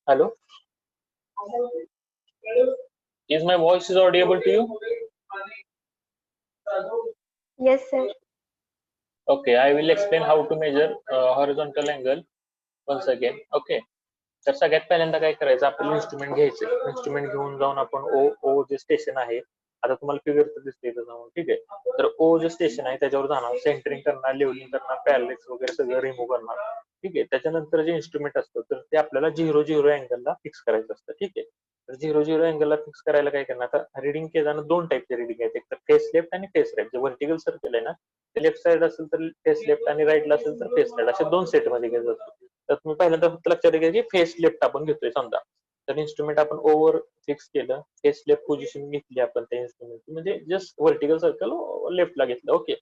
Hello, is my voice is audible to you? Yes, sir. Okay, I will explain how to measure horizontal angle once again. Okay, तर सगळ्यात पहिल्यांदा काय करायचं, आपल्याला instrument घ्यायचं. Instrument घेऊन जाऊन आपण ओ ओ जे स्टेशन आहे, आता तुम्हाला फिगर तर दिसते इथं जाऊन, ठीक आहे. तर ओ जे स्टेशन आहे त्याच्यावर जाणार, सेंटरिंग करणार, लेवलिंग करणार, पॅरलेक्स वगैरे सगळं रिमूव्ह करणार, ठीक आहे. त्याच्यानंतर जे इन्स्ट्रुमेंट असतं तर ते आपल्याला 0-0 अँगलला फिक्स करायचं असतं, ठीक आहे. तर 0-0 अँगलला फिक्स करायला काय करणार, आता रिडिंग घेताना दोन टाईपचे रिडिंग आहेत, एक तर फेस लेफ्ट आणि फेस राईट. जे व्हर्टिकल सर्कल आहे ना, ते लेफ्ट साईड असेल तर फेस लेफ्ट आणि राईटला असेल तर फेस राईट, असे दोन सेट मध्ये घेत जातो. तर तुम्ही पहिल्यांदा फक्त लक्षात घ्या की फेस लेफ्ट आपण घेतोय समजा, तर इन्स्ट्रुमेंट आपण ओव्हर फिक्स केलं, फेस लेफ्ट पोझिशन घेतली आपण त्या इन्स्ट्रुमेंट, म्हणजे जस्ट व्हर्टिकल सर्कल लेफ्टला घेतलं. ओके,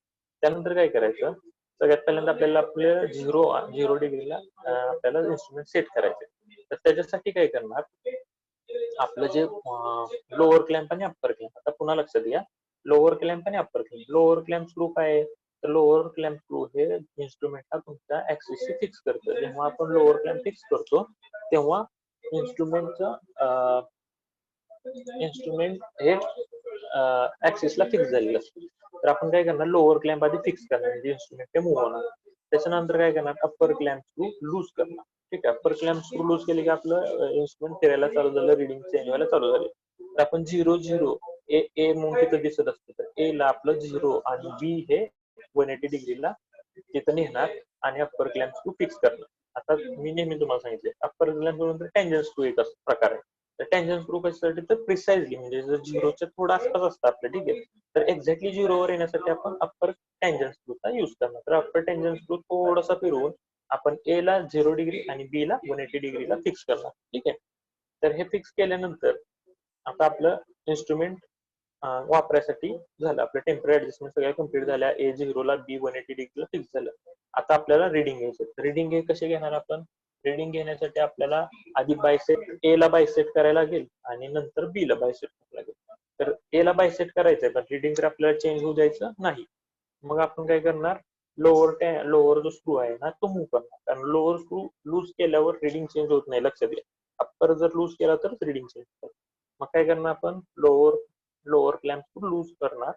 त्यानंतर काय करायचं, सगळ्यात पहिल्यांदा आपल्याला आपल्या 0 डिग्रीला आपल्याला इन्स्ट्रुमेंट सेट करायचे. तर त्याच्यासाठी काय करणार, आपलं जे लोअर क्लॅम्प आणि अप्पर क्लॅम्प, आता पुन्हा लक्षात घ्या, लोअर क्लॅम्प आणि upper clamp. Lower clamp screw काय आहे, तर लोअर क्लॅम्प स्क्रू हे इन्स्ट्रुमेंटला तुमच्या ऍक्सिसशी फिक्स करतं. जेव्हा आपण लोअर क्लॅम्प फिक्स करतो तेव्हा इन्स्ट्रुमेंटचं इन्स्ट्रुमेंट हे ऍक्सिसला फिक्स झालेलं असतं. तर आपण काय करणार, लोअर क्लॅम्प आधी फिक्स करणार, म्हणजे इन्स्ट्रुमेंट ते मूव्ह होणार. त्याच्यानंतर काय करणार, अप्पर क्लॅम्प स्क्रू लूज करणार, ठीक आहे. अप्पर क्लॅम्प स्क्रू लूज केली की आपलं इन्स्ट्रुमेंट फिरायला चालू झालं, रिडिंग चेंज व्हायला चालू झाली. तर आपण 0-0 ए म्हणून तिथं दिसत असतं, तर ए ला आपलं 0 आणि बी हे 180 डिग्रीला तिथं नेणार आणि अप्पर क्लॅम्प स्क्रू फिक्स करणार. आता मी नेहमी तुम्हाला सांगितले, अप्पर क्लॅम्प नंतर टेंजन स्क्रू एक प्रकार आहे. तर टेंजन स्क्रू कशासाठी, तर प्रिसाइजली म्हणजे जर 0च्या थोडं आसपास असतं आपलं, ठीक आहे, तर एक्झॅक्टली 0वर येण्यासाठी आपण अप्पर टेंजन स्क्रूचा युज करणार. तर अप्पर टेंजन स्क्रू थोडासा फिरवून आपण ए ला 0 डिग्री आणि बी ला 180 डिग्रीला फिक्स करणार, ठीक आहे. तर हे फिक्स केल्यानंतर आता आपलं इन्स्ट्रुमेंट वापरायसाठी झालं, आपलं टेम्पररी ऍडजस्टमेंट सगळ्या कम्प्लीट झाल्या, ए 0 ला बी 180 डिग्रीला फिक्स झालं. आता आपल्याला रिडिंग घ्यायचं. रिडिंग हे कसे घेणार आपण, रिडिंग घेण्यासाठी आपल्याला आधी बायसेट, ए ला बायसेट करायला लागेल आणि नंतर बी ला बायसेट करायला लागेल. तर ए ला बायसेट करायचंय पण रिडिंग तर आपल्याला चेंज होऊ द्यायचं नाही. मग आपण काय करणार, लोअर जो स्क्रू आहे ना तो मूव्ह करणार, कारण लोअर स्क्रू लूज केल्यावर रिडिंग चेंज होत नाही, लक्षात घ्या. अप्पर जर लूज केला तरच रिडिंग चेंज होतं. मग काय करणार आपण, लोअर क्लॅम्प स्क्रू लूज करणार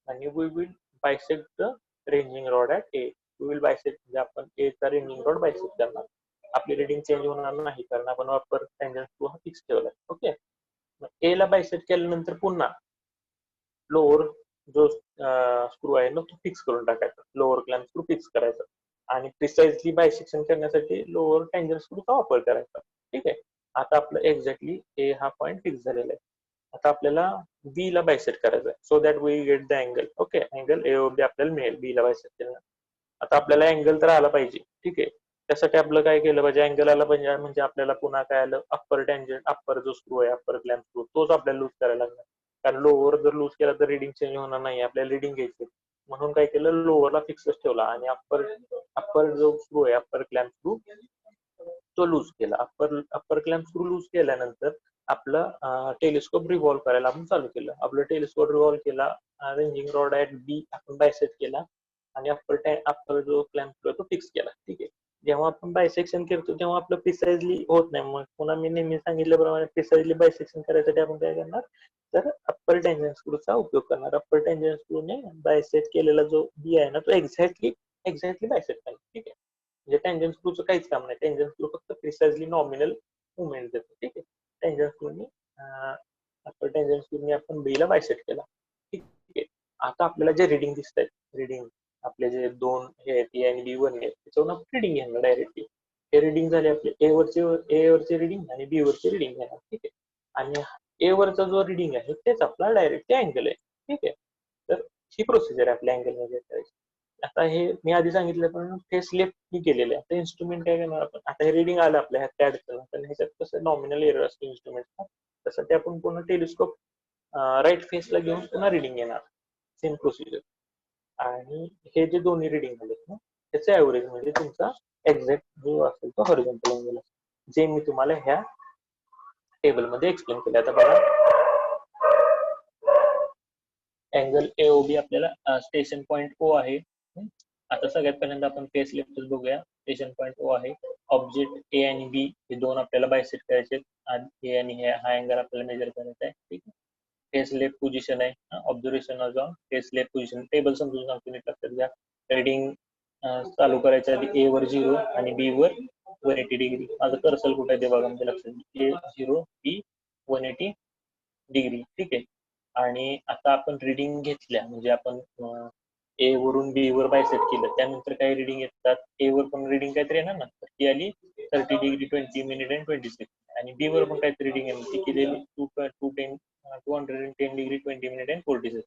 आणि we will bisect the ranging rod at A. We will bisect म्हणजे आपण ए चा रेंजिंग रॉड बायसेक्ट करणार. आपली रिडिंग चेंज होणार नाही कारण आपण अप्पर टेंजन स्क्रू हा फिक्स ठेवला. ओके, ए ला बायसेक्ट केल्यानंतर पुन्हा लोअर जो स्क्रू आहे ना तो फिक्स करून टाकायचा, लोअर क्लॅम्प स्क्रू फिक्स करायचा आणि प्रिसाइजली बायसेक्शन करण्यासाठी लोअर टेंजन स्क्रूचा वापर करायचा, ठीक आहे. आता आपलं एक्झॅक्टली ए हा पॉईंट फिक्स झालेला आहे. आता आपल्याला बी ला बायसेट करायचं आहे, so that we get the angle. Okay, angle A B आपल्याला मिळेल बी ला बायसेट केलं. आता आपल्याला अँगल तर आला पाहिजे, ठीक आहे. त्यासाठी आपलं काय केलं पाहिजे, अँगल आला पाहिजे म्हणजे आपल्याला पुन्हा काय आलं, अप्पर टेंजन, अप्पर जो स्क्रू आहे अप्पर क्लॅम्प स्क्रू तोच आपल्याला लूज करायला लागणार, कारण लोअर जर लूज केला तर रिडिंग चेंज होणार नाही, आपल्याला रिडिंग घ्यायची. म्हणून काय केलं, लोअरला फिक्सच ठेवला आणि अप्पर जो स्क्रू आहे अप्पर क्लॅम्प स्क्रू तो लूज केला. अप्पर क्लॅम्प स्क्रू लूज केल्यानंतर आपलं टेलिस्कोप रिव्हॉल्व करायला आपण चालू केलं. आपलं टेलिस्कोप रिव्हॉल्व केला, रेंजिंग रॉड ऍट बी आपण बायसेट केला आणि अप्पर जो क्लॅम्प तो फिक्स केला, ठीक आहे. जेव्हा आपण बायसेक्शन करतो तेव्हा आपलं प्रिसाइजली होत नाही. मग पुन्हा मी नेहमी सांगितल्याप्रमाणे प्रिसाइजली बायसेक्शन करायसाठी आपण काय करणार, तर अप्पर टेंजन स्क्रूचा उपयोग करणार. अप्पर टेंजन स्क्रूने बायसेट केलेला जो बी आहे ना तो एक्झॅक्टली बायसेट करणार, ठीक आहे. म्हणजे टेंजन स्क्रूचं काहीच काम नाही, टेंजन स्क्रू फक्त प्रिसाइजली नॉमिनल मुवमेंट देतो, ठीक आहे. टेंजन स्क्रूनी अप्पर टेंजन स्क्रूनी आपण बी ला बायसेट केला, ठीक आहे. आता आपल्याला जे रिडिंग दिसत आहेत, रिडिंग आपले जे दोन हे आहेत ए आणि बी वन आहेत त्याच्यावरून आपण रिडिंग घेणार डायरेक्टली. हे रिडिंग झाले आपले ए वरचे रिडिंग आणि बी वरचे रिडिंग घेणार, ठीक आहे. आणि ए वरचा जो रिडिंग आहे तेच आपला डायरेक्ट अँगल आहे, ठीक आहे. तर ही प्रोसिजर आहे आपल्या अँगल मध्ये करायची. आता हे मी आधी सांगितलं पण फेस लेफ्ट केलेलं आहे. आता इन्स्ट्रुमेंट काय करणार आपण, आता हे रिडिंग आलं आपल्या ह्यात ऍड केलं तर ह्याच्यात कसं नॉमिनल एरर असतो इन्स्ट्रुमेंटचा, त्यासाठी आपण पुन्हा टेलिस्कोप राईट फेसला घेऊन पुन्हा रिडिंग घेणार, सेम प्रोसिजर. आणि हे जे दोन्ही रिडिंग आले ना त्याचे ऍव्हरेज म्हणजे तुमचा एक्झॅक्ट जो असेल तो हॉरिझॉन्टल अँगल, जे मी तुम्हाला ह्या टेबल मध्ये एक्सप्लेन केलं. आता बघा, अँगल एओबी आपल्याला स्टेशन पॉईंट ओ आहे. आता सगळ्यात पहिल्यांदा आपण फेस लेफ्टच बघूया. स्टेशन पॉईंट ओ आहे, ऑब्जेक्ट ए आणि बी हे दोन आपल्याला बायसेक्ट करायचे आणि ए आणि हा अँगल आपल्याला मेजर करायचा आहे. ठीक आहे. फेस लेफ्ट पोझिशन आहे, observation on face left position. Table समजून सांगतो मी, लक्षात घ्या. रीडिंग चालू करायच्या आधी ए वर 0 आणि बी वर 180 डिग्री. माझं कर्सर कुठे आहे ते बघा, म्हणजे लक्षात घ्या. ए 0 बी 180 डिग्री. ठीक आहे. आणि आता आपण रीडिंग घेतल्या म्हणजे आपण ए वरून बी वर बायसेक्ट केलं, त्यानंतर काही रीडिंग येतात. ए वर पण रीडिंग काहीतरी येणार ना, तर ती आली 30 डिग्री 20 मिनिट अँड 26 सेकंड. आणि बी वर पण काहीतरी रीडिंग आहे, ती केलेली 210 डिग्री 20 मिनिट अँड 40 सेकंड.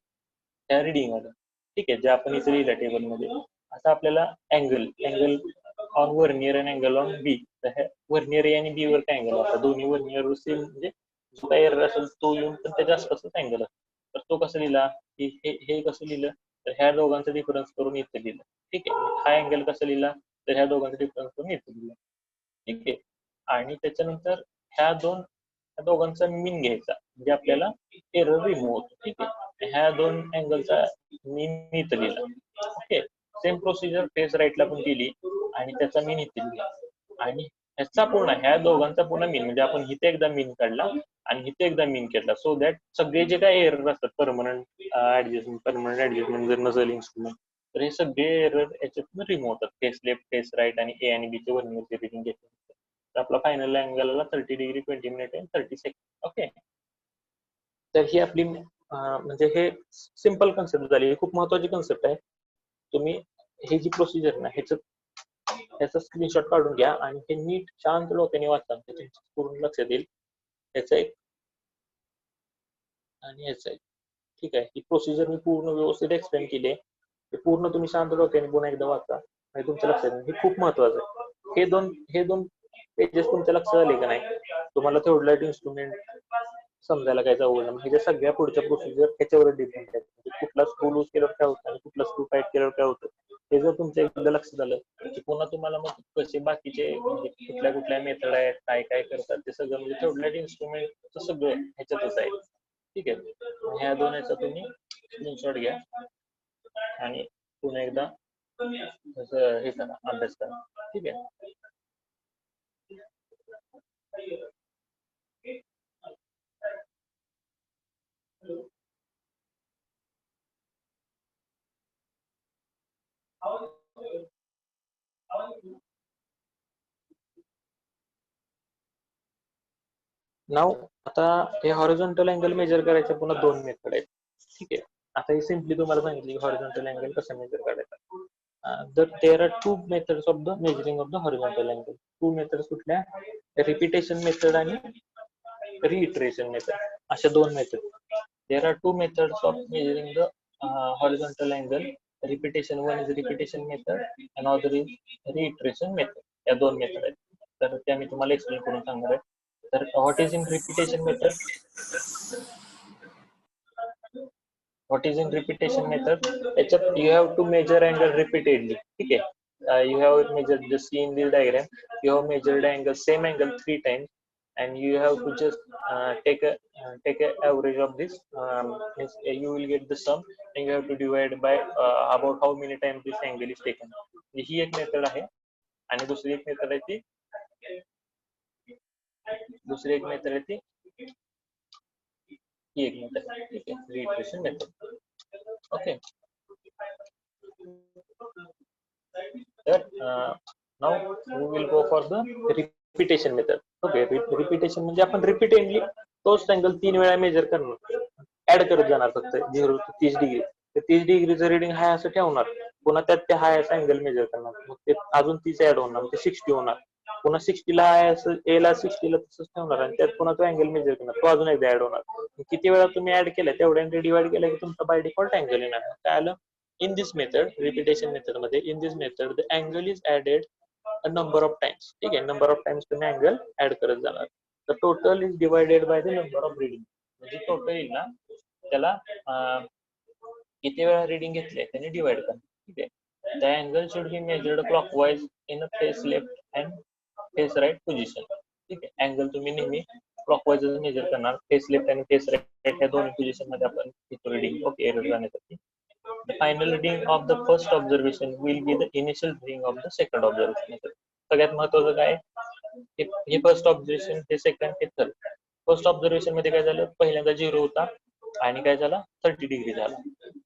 त्या रीडिंग आलं. ठीक आहे, जे आपण इथे लिहिलं टेबलमध्ये. आता आपल्याला अँगल ऑन वर्नियर आणि अँगल ऑन बी. तर वर्नियर ए आणि बी वर काय अँगल असतात, दोन्ही वर्नियर सेम, म्हणजे जो काही एरर असेल तो येऊन पण त्याच्या आसपासच अँगल असतो. तर तो कसं लिहिला, हे कसं लिहिलं, तर ह्या दोघांचा डिफरन्स करून इथे लिहिलं. ठीक आहे. हा अँगल कसं लिहिला, तर ह्या दोघांचा डिफरन्स करून इथे लिहिला. ठीक आहे. आणि त्याच्यानंतर ह्या दोघांचा मीन घ्यायचा, म्हणजे आपल्याला एरर रिमूव्ह होतो. ठीक आहे. ह्या दोन अँगलचा मीन इथं लिहिला. ओके. सेम प्रोसिजर फेस राईटला पण केली आणि त्याचा मीन इथे लिहिला. आणि ह्याचा पुन्हा ह्या दोघांचा पुन्हा मीन, म्हणजे आपण इथे एकदा मीन काढला आणि इथे एकदा मीन केला, सो दॅट सगळे जे काही एरर असतात, परमनंट ऍडजस्टमेंट जर नसेल इन्स्ट्रुमेंट, तर हे सगळे एरर याच्यातून रिमूव्ह होतात. फेस लेफ्ट, फेस राईट आणि ए आणि बी चे वर्नियर रिडिंग घेतलं तर आपला फायनल अँगल आला 30 degree 20 minute and 30 second. Okay. तर ही आपली म्हणजे हे सिंपल कन्सेप्ट झाली. ही खूप महत्वाची कन्सेप्ट आहे. तुम्ही ही जी प्रोसिजर ना ह्याचा स्क्रीनशॉट काढून घ्या आणि हे नीट शांत डोक्याने वाचा, पूर्ण लक्षात येईल. याचा एक आणि याचा एक. ठीक आहे. ही प्रोसिजर मी पूर्ण व्यवस्थित एक्सप्लेन केली आहे. ते पूर्ण तुम्ही शांत डोक्याने पुन्हा एकदा वाचा आणि तुमच्या लक्षात येईल. हे खूप महत्वाचं आहे. हे दोन पेजेस तुमच्या लक्षात आले का नाही, तुम्हाला थोडं इन्स्ट्रुमेंट समजायला काय अवघड नाही. ह्याच्या सगळ्या पुढच्या प्रोसिजर ह्याच्यावर डिपेंड आहे. कुठला स्क्रू लूज केल्यावर काय होतं आणि कुठला स्क्रू टाईट केल्यावर काय होतं, हे जर तुमच्या एकदा लक्षात आलं की पुन्हा तुम्हाला मग कसे बाकीचे म्हणजे कुठल्या मेथड आहेत, काय काय करतात ते सगळं, म्हणजे थोडं इन्स्ट्रुमेंट सगळं ह्याच्यातच आहे. ठीक आहे. ह्या दोन याचा तुम्ही स्क्रीनशॉट घ्या आणि पुन्हा एकदा हे करा, अभ्यास करा. ठीक आहे. नाव आता हे हॉरिझॉन्टल अँगल मेजर करायचे पुन्हा दोन मेथड आहेत. ठीक आहे. आता हे सिम्पली तुम्हाला सांगितली हॉरिझॉन्टल अँगल कसं मेजर करायचा. There are two methods of the measuring of the horizontal angle. Two methods कुठल्या, रिपिटेशन मेथड आणि रिइटरेशन मेथड, अशा दोन method. There are two methods of measuring the horizontal angle. Repetition, one is repetition method, another is reiteration method. या दोन method आहेत. तर त्या मी तुम्हाला एक्सप्लेन करून सांगणार आहे. तर what is in repetition method, what is in repetition method, याच्यात you have to measure angle repeatedly. ठीक आहे. You have measure just see in this diagram, you have measured angle, same angle 3 times and you have to just take a average of this. You will get the sum and you have to divide by about how many times this angle is taken. ही एक method आहे. आणि दुसरी एक method आहे ती ही एक method आहे. ठीक आहे. Reiteration method. ओके. तर now we will go for the repetition method. Okay. Repetition म्हणजे आपण रिपीटेडली तोच अँगल 3 वेळा मेजर करणार, ऍड करत जाणार फक्त 0 ते 30 डिग्री. तर 30 डिग्रीचं रिडिंग हाय असं ठेवणार, पुन्हा त्यात ते हाय असं अँगल मेजर करणार, मग ते अजून 30 ऍड होणार, म्हणजे 60 होणार. पुन्हा 60 ला हाय असं ए ला 60 ला तसंच ठेवणार आणि त्यात पुन्हा तो अँगल मेजर करणार, तो अजून एकदा ऍड होणार. किती वेळा तुम्ही ऍड केला तेवढ्या डिवाइड केला की तुमचा बाय डिफॉल्ट अँगल येणार. काय आलं, in this method, repetition method मध्ये, in this method the angle is added a number of times. ठीक आहे. नंबर ऑफ टाइम्स तुम्ही अँगल ऍड करत जाणार. तर total is divided by the number of reading, म्हणजे टोटल येईल ना त्याला किती वेळा रिडिंग घेतले त्याने डिवाइड करा. ठीक आहे. The angle should be measured clockwise in a face left and face right position. ठीक आहे. अँगल तुम्ही नेहमी क्लॉकवाइज मेजर करणार, फेस लेफ्ट आणि फेस राईट ह्या दोन्ही पोझिशन मध्ये आपण रिडिंग. ओके. एरर जाण्यासाठी. The final reading of the first observation will be the initial reading of the second observation. सगळ्यात महत्वाचं काय, हे फर्स्ट ऑब्झर्वेशन, हे सेकंड, हे थर्ड. फर्स्ट ऑब्झर्वेशन मध्ये काय झालं, पहिल्यांदा 0 होता आणि काय झाला 30 डिग्री झाला.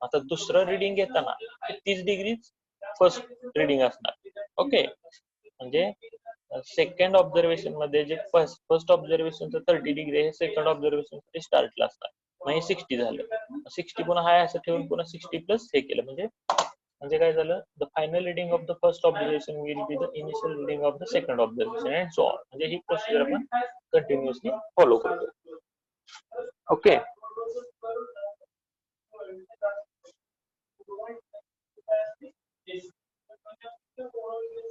आता दुसरं रिडिंग घेताना 30 डिग्री फर्स्ट रिडिंग असणार. ओके, म्हणजे सेकंड ऑब्झर्वेशन मध्ये जे फर्स्ट ऑब्झर्वेशनचं 30 डिग्री हे सेकंड ऑब्झर्वेशन साठी स्टार्टला असणार. मग हे 60 झालं. 60 पुन्हा हाय असं ठेवून पुन्हा 60 प्लस हे केलं, म्हणजे काय झालं, the final reading of the first observation will be the initial reading of the second observation and so on. म्हणजे ही प्रोसिजर आपण कंटिन्युअसली फॉलो करतो. ओके.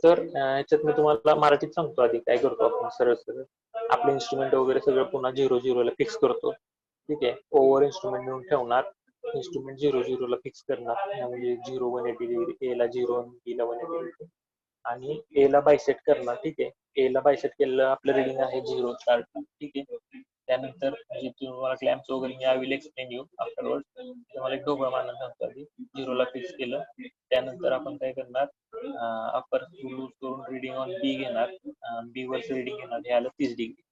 तर याच्यात मी तुम्हाला मराठीत सांगतो आधी काय करतो आपण. सरळ सरळ आपले इन्स्ट्रुमेंट वगैरे सगळं पुन्हा 0 ला फिक्स करतो. ठीक आहे, ओव्हर इन्स्ट्रुमेंट घेऊन ठेवणार, इन्स्ट्रुमेंट 0 ला फिक्स करणार, म्हणजे 0 180 डिग्री, ए ला 0 बी ला 180 डिग्री, आणि ए ला बायसेट करणार. ठीक आहे, ए ला बायसेट केलं आपलं रिडिंग आहे 0 स्टार्ट. ठीक आहे, त्यानंतर जे तुम्हाला क्लॅम्प्स वगैरे मी I will explain you afterward. तुम्हाला एक ढोबळ मानून सांगतो आधी. 0 ला फिक्स केलं, त्यानंतर आपण काय करणार, अप्पर लूज करून रिडिंग ऑन बी घेणार, बी वरच रिडिंग घेणार, हे आलं 30 डिग्री.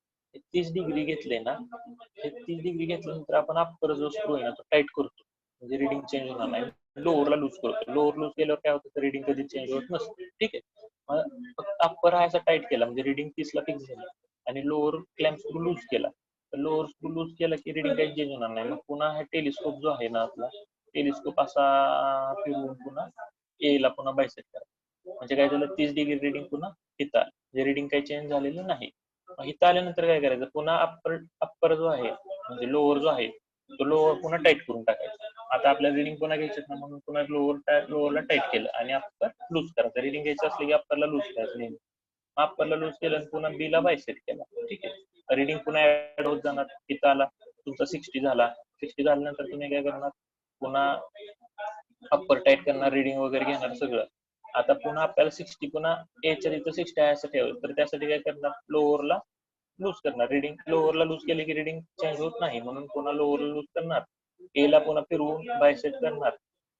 30 डिग्री घेतले ना, हे 30 डिग्री घेतल्यानंतर आपण अप्पर जो स्क्रू आहे ना तो टाईट करतो, म्हणजे रिडिंग चेंज होणार नाही. लोअरला लूज करतो, लोअर लूज केल्यावर काय होतं, रिडिंग कधी चेंज होत नसते. ठीक आहे, मग फक्त अप्पर हा असा टाईट केला म्हणजे रिडिंग 30 ला फिक्स झाली, आणि लोअर क्लॅम्प स्क्रू लूज केला, तर लोअर स्क्रू लूज केला की रिडिंग काही चेंज होणार नाही. मग पुन्हा हा टेलिस्कोप जो आहे ना आपला, टेलिस्कोप असा फिरवून पुन्हा ए ला पुन्हा बायसेट करा, म्हणजे काय झालं 30 डिग्री रिडिंग पुन्हा इथं आलं, म्हणजे रिडिंग काही चेंज झालेलं नाही. मग इथं आल्यानंतर काय करायचं, पुन्हा अप्पर जो आहे म्हणजे लोअर जो आहे तो लोअर पुन्हा टाईट करून टाकायचा. आता आपल्याला रिडिंग पुन्हा घ्यायचं ना, म्हणून पुन्हा लोअरला टाईट केलं आणि अप्पर लूज करायचं. रिडिंग घ्यायचं असलं की अप्परला लूज करायचं नेहमी. अप्परला लूज केलं आणि पुन्हा बी ला बायसेट केला. ठीक आहे, रिडिंग पुन्हा ऍड होत जाणार. इथं आला तुमचा 60 झाला, 60 झाल्यानंतर तुम्ही काय करणार, पुन्हा अप्पर टाईट करणार, रिडिंग वगैरे घेणार सगळं. आता पुन्हा आपल्याला 60 पुन्हा एच्या इथं 60 आहे असं ठेवायचं, तर त्यासाठी काय करणार, लोअरला लूज करणार. रिडिंग लोअरला लूज केले की रिडिंग चेंज होत नाही, म्हणून पुन्हा लोअरला लूज करणार, ए ला पुन्हा फिरवून बायसेट करणार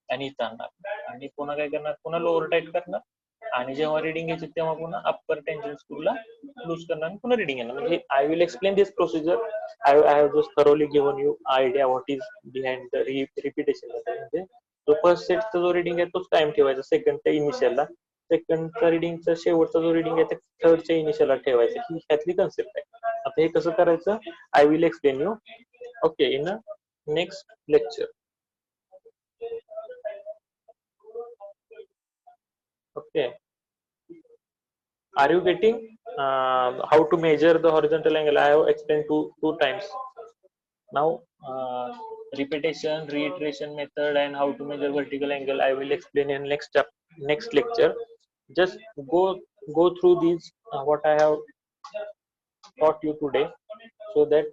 आणि इथं आणणार, आणि पुन्हा काय करणार, पुन्हा लोअर टाईट करणार, आणि जेव्हा रिडिंग घ्यायची तेव्हा पुन्हा अप्पर टेन्शन स्क्रूला लूज करणार आणि पुन्हा रिडिंग येणार. म्हणजे I will explain this procedure. I have just thoroughly given you idea what is behind the repetition. म्हणजे जो फर्स्ट सेटचा जो रिडिंग आहे तोच टाइम ठेवायचा, सेकंडच्या इनिशियलला, सेकंडचा रिडिंगचा शेवटचा जो रिडिंग आहे ते थर्डच्या इनिशियलला ठेवायचा, ही ह्यातली कन्सेप्ट आहे. आता हे कसं करायचं, I will explain you okay in next lecture. Okay. Are you getting how to measure the horizontal angle? I have explained two times. Now, repetition, reiteration method, and how to measure vertical angle, I will explain in next lecture. Just go through these what I have taught you today, so that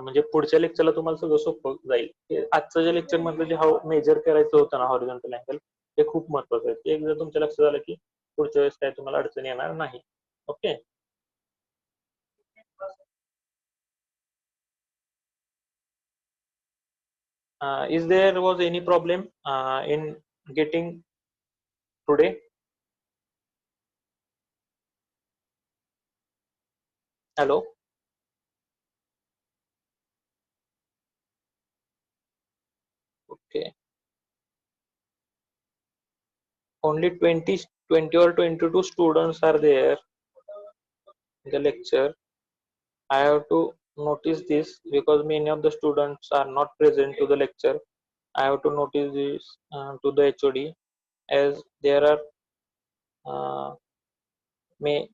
म्हणजे पुढच्या लेक्चरला तुम्हाला सगळं सोपं जाईल. आजचं जे lecture मधलं जे मेजर करायचं होतं ना हॉरिझॉन्टल अँगल, ते खूप महत्वाचं आहे. ते एकदा तुमच्या लक्षात आलं की पुढच्या वेळेस काय तुम्हाला अडचण येणार नाही. Okay. Is there was any problem in getting today? Hello. Okay. Only 20 or 22 students are there in the lecture. I have to notice this because many of the students are not present to the lecture. I have to notice this to the HOD, as there are may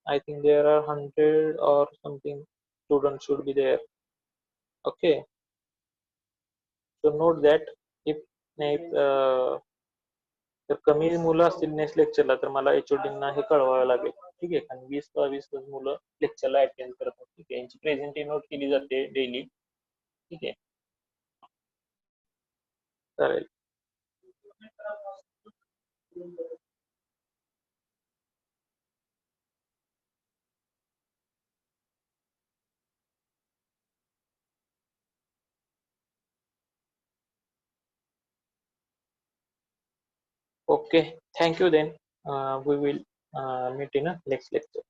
I think there are 100 or something students should be there. Okay, so note that if जर कमी मुलं असतील next लेक्चरला तर मला एचओडींना हे कळवावं लागेल. ठीक आहे, कारण 20 मुलं लेक्चरला अटेंड करतात. ठीक आहे, यांची प्रेझेंटी नोट केली जाते डेली. ठीक आहे, चालेल. Okay, thank you then. We will meet in a next lecture.